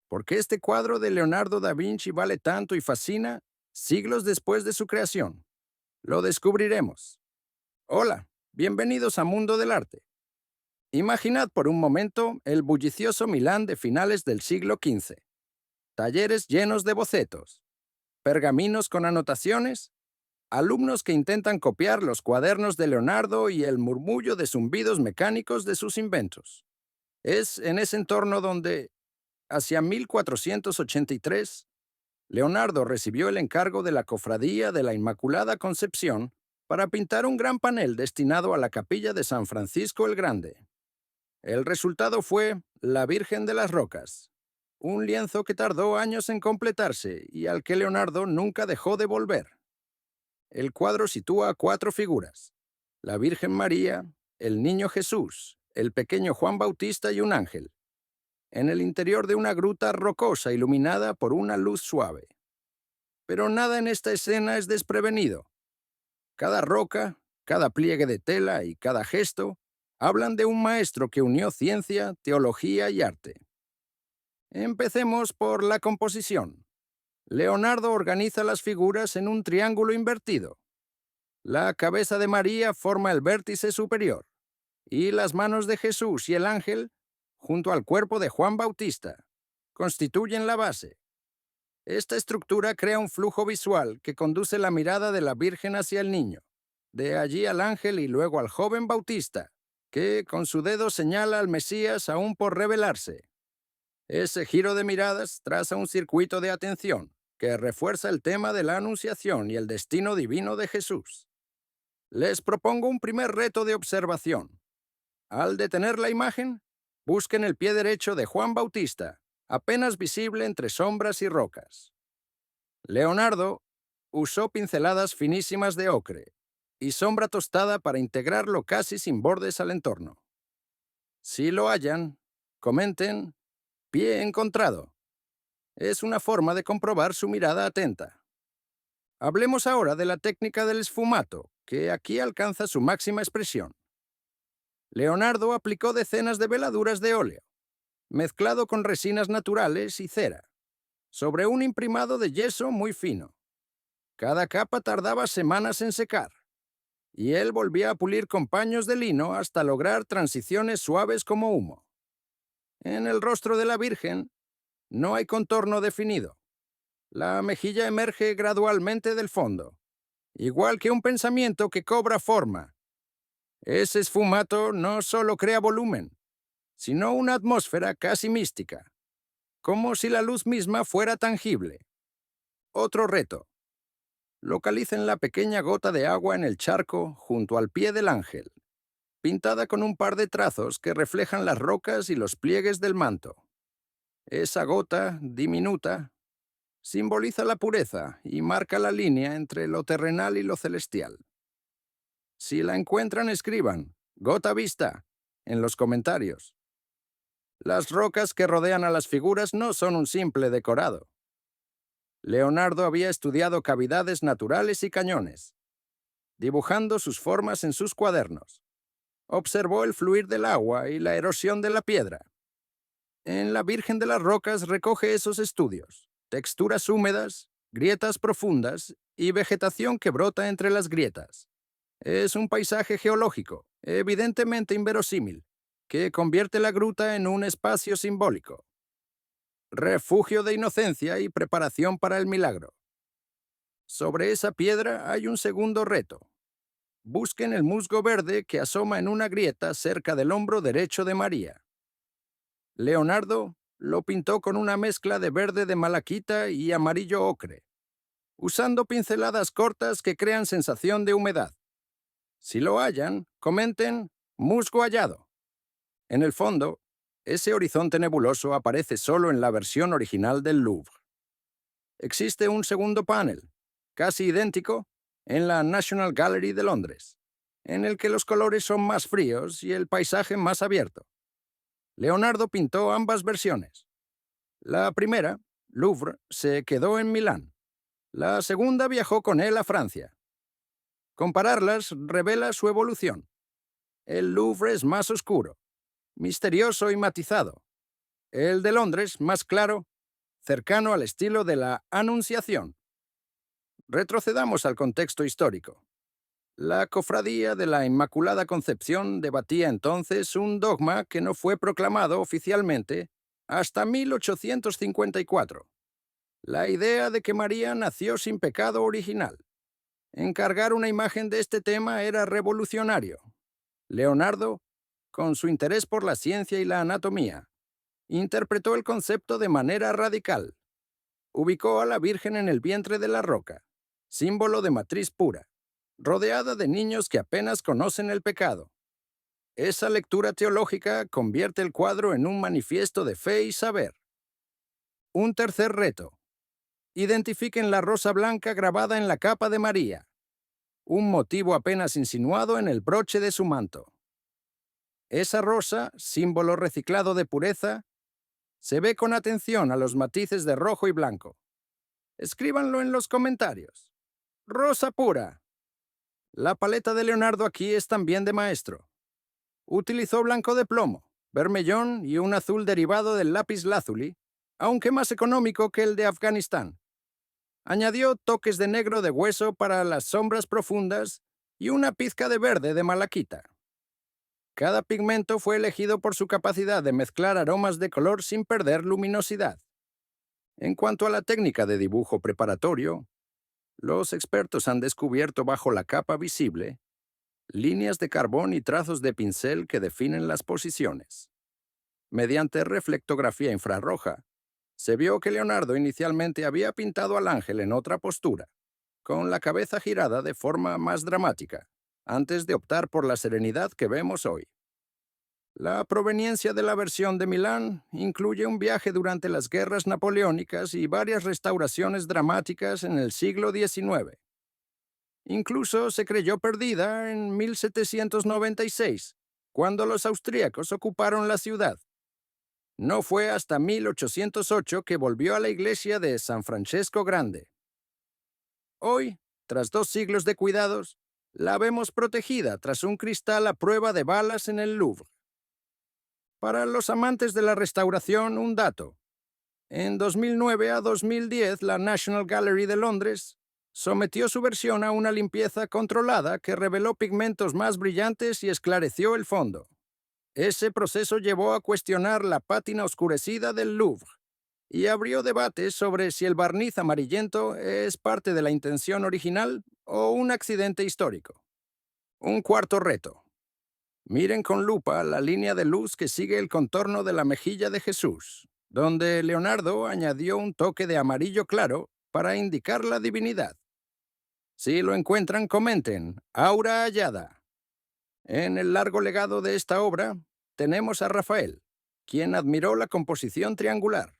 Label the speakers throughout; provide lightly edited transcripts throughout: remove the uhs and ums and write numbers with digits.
Speaker 1: ¿Por qué este cuadro de Leonardo da Vinci vale tanto y fascina siglos después de su creación? Lo descubriremos. Hola, bienvenidos a Mundo del Arte. Imaginad por un momento el bullicioso Milán de finales del siglo XV. Talleres llenos de bocetos, pergaminos con anotaciones, alumnos que intentan copiar los cuadernos de Leonardo y el murmullo de zumbidos mecánicos de sus inventos. Es en ese entorno donde, hacia 1483, Leonardo recibió el encargo de la Cofradía de la Inmaculada Concepción para pintar un gran panel destinado a la capilla de San Francisco el Grande. El resultado fue La Virgen de las Rocas, un lienzo que tardó años en completarse y al que Leonardo nunca dejó de volver. El cuadro sitúa cuatro figuras: la Virgen María, el Niño Jesús, el pequeño Juan Bautista y un ángel, en el interior de una gruta rocosa iluminada por una luz suave. Pero nada en esta escena es desprevenido. Cada roca, cada pliegue de tela y cada gesto hablan de un maestro que unió ciencia, teología y arte. Empecemos por la composición. Leonardo organiza las figuras en un triángulo invertido. La cabeza de María forma el vértice superior, y las manos de Jesús y el ángel, junto al cuerpo de Juan Bautista, constituyen la base. Esta estructura crea un flujo visual que conduce la mirada de la Virgen hacia el niño, de allí al ángel y luego al joven Bautista, que con su dedo señala al Mesías aún por revelarse. Ese giro de miradas traza un circuito de atención que refuerza el tema de la Anunciación y el destino divino de Jesús. Les propongo un primer reto de observación. Al detener la imagen, busquen el pie derecho de Juan Bautista, apenas visible entre sombras y rocas. Leonardo usó pinceladas finísimas de ocre y sombra tostada para integrarlo casi sin bordes al entorno. Si lo hallan, comenten pie encontrado. Es una forma de comprobar su mirada atenta. Hablemos ahora de la técnica del sfumato, que aquí alcanza su máxima expresión. Leonardo aplicó decenas de veladuras de óleo, mezclado con resinas naturales y cera, sobre un imprimado de yeso muy fino. Cada capa tardaba semanas en secar, y él volvía a pulir con paños de lino hasta lograr transiciones suaves como humo. En el rostro de la Virgen no hay contorno definido. La mejilla emerge gradualmente del fondo, igual que un pensamiento que cobra forma. Ese sfumato no solo crea volumen, sino una atmósfera casi mística, como si la luz misma fuera tangible. Otro reto. Localicen la pequeña gota de agua en el charco junto al pie del ángel, pintada con un par de trazos que reflejan las rocas y los pliegues del manto. Esa gota, diminuta, simboliza la pureza y marca la línea entre lo terrenal y lo celestial. Si la encuentran, escriban «gota vista» en los comentarios. Las rocas que rodean a las figuras no son un simple decorado. Leonardo había estudiado cavidades naturales y cañones, dibujando sus formas en sus cuadernos. Observó el fluir del agua y la erosión de la piedra. En la Virgen de las Rocas recoge esos estudios: texturas húmedas, grietas profundas y vegetación que brota entre las grietas. Es un paisaje geológico, evidentemente inverosímil, que convierte la gruta en un espacio simbólico. Refugio de inocencia y preparación para el milagro. Sobre esa piedra hay un segundo reto. Busquen el musgo verde que asoma en una grieta cerca del hombro derecho de María. Leonardo lo pintó con una mezcla de verde de malaquita y amarillo ocre, usando pinceladas cortas que crean sensación de humedad. Si lo hallan, comenten «musgo hallado». En el fondo, ese horizonte nebuloso aparece solo en la versión original del Louvre. Existe un segundo panel, casi idéntico, en la National Gallery de Londres, en el que los colores son más fríos y el paisaje más abierto. Leonardo pintó ambas versiones. La primera, Louvre, se quedó en Milán. La segunda viajó con él a Francia. Compararlas revela su evolución. El Louvre es más oscuro, misterioso y matizado. El de Londres más claro, cercano al estilo de la Anunciación. Retrocedamos al contexto histórico. La Cofradía de la Inmaculada Concepción debatía entonces un dogma que no fue proclamado oficialmente hasta 1854. La idea de que María nació sin pecado original. Encargar una imagen de este tema era revolucionario. Leonardo, con su interés por la ciencia y la anatomía, interpretó el concepto de manera radical. Ubicó a la Virgen en el vientre de la roca, símbolo de matriz pura, rodeada de niños que apenas conocen el pecado. Esa lectura teológica convierte el cuadro en un manifiesto de fe y saber. Un tercer reto. Identifiquen la rosa blanca grabada en la capa de María, un motivo apenas insinuado en el broche de su manto. Esa rosa, símbolo reciclado de pureza, se ve con atención a los matices de rojo y blanco. Escríbanlo en los comentarios. Rosa pura. La paleta de Leonardo aquí es también de maestro. Utilizó blanco de plomo, vermellón y un azul derivado del lápiz lázuli, aunque más económico que el de Afganistán. Añadió toques de negro de hueso para las sombras profundas y una pizca de verde de malaquita. Cada pigmento fue elegido por su capacidad de mezclar aromas de color sin perder luminosidad. En cuanto a la técnica de dibujo preparatorio, los expertos han descubierto bajo la capa visible líneas de carbón y trazos de pincel que definen las posiciones. Mediante reflectografía infrarroja, se vio que Leonardo inicialmente había pintado al ángel en otra postura, con la cabeza girada de forma más dramática, antes de optar por la serenidad que vemos hoy. La proveniencia de la versión de Milán incluye un viaje durante las guerras napoleónicas y varias restauraciones dramáticas en el siglo XIX. Incluso se creyó perdida en 1796, cuando los austríacos ocuparon la ciudad. No fue hasta 1808 que volvió a la iglesia de San Francesco Grande. Hoy, tras 2 siglos de cuidados, la vemos protegida tras un cristal a prueba de balas en el Louvre. Para los amantes de la restauración, un dato. En 2009 a 2010, la National Gallery de Londres sometió su versión a una limpieza controlada que reveló pigmentos más brillantes y esclareció el fondo. Ese proceso llevó a cuestionar la pátina oscurecida del Louvre y abrió debates sobre si el barniz amarillento es parte de la intención original o un accidente histórico. Un cuarto reto. Miren con lupa la línea de luz que sigue el contorno de la mejilla de Jesús, donde Leonardo añadió un toque de amarillo claro para indicar la divinidad. Si lo encuentran, comenten. Aura hallada. En el largo legado de esta obra, tenemos a Rafael, quien admiró la composición triangular,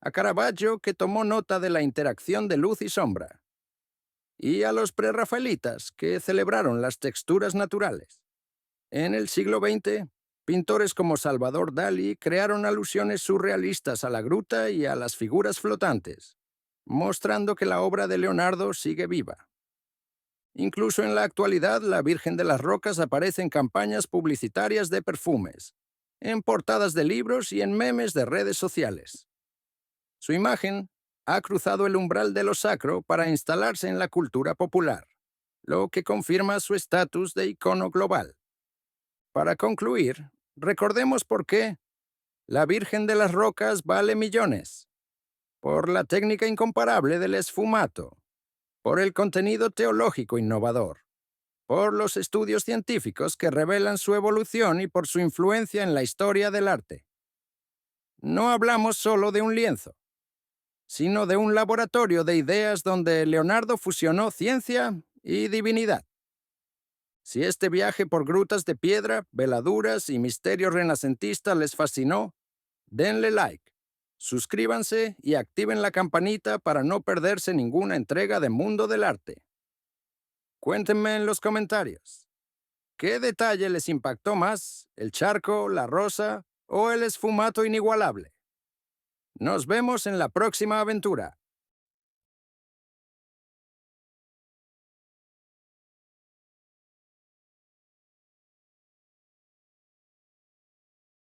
Speaker 1: a Caravaggio, que tomó nota de la interacción de luz y sombra, y a los prerrafaelitas, que celebraron las texturas naturales. En el siglo XX, pintores como Salvador Dalí crearon alusiones surrealistas a la gruta y a las figuras flotantes, mostrando que la obra de Leonardo sigue viva. Incluso en la actualidad, la Virgen de las Rocas aparece en campañas publicitarias de perfumes, en portadas de libros y en memes de redes sociales. Su imagen ha cruzado el umbral de lo sacro para instalarse en la cultura popular, lo que confirma su estatus de icono global. Para concluir, recordemos por qué la Virgen de las Rocas vale millones. Por la técnica incomparable del esfumato, por el contenido teológico innovador, por los estudios científicos que revelan su evolución y por su influencia en la historia del arte. No hablamos solo de un lienzo, sino de un laboratorio de ideas donde Leonardo fusionó ciencia y divinidad. Si este viaje por grutas de piedra, veladuras y misterios renacentistas les fascinó, denle like, suscríbanse y activen la campanita para no perderse ninguna entrega de Mundo del Arte. Cuéntenme en los comentarios, ¿qué detalle les impactó más, el charco, la rosa o el esfumato inigualable? Nos vemos en la próxima aventura.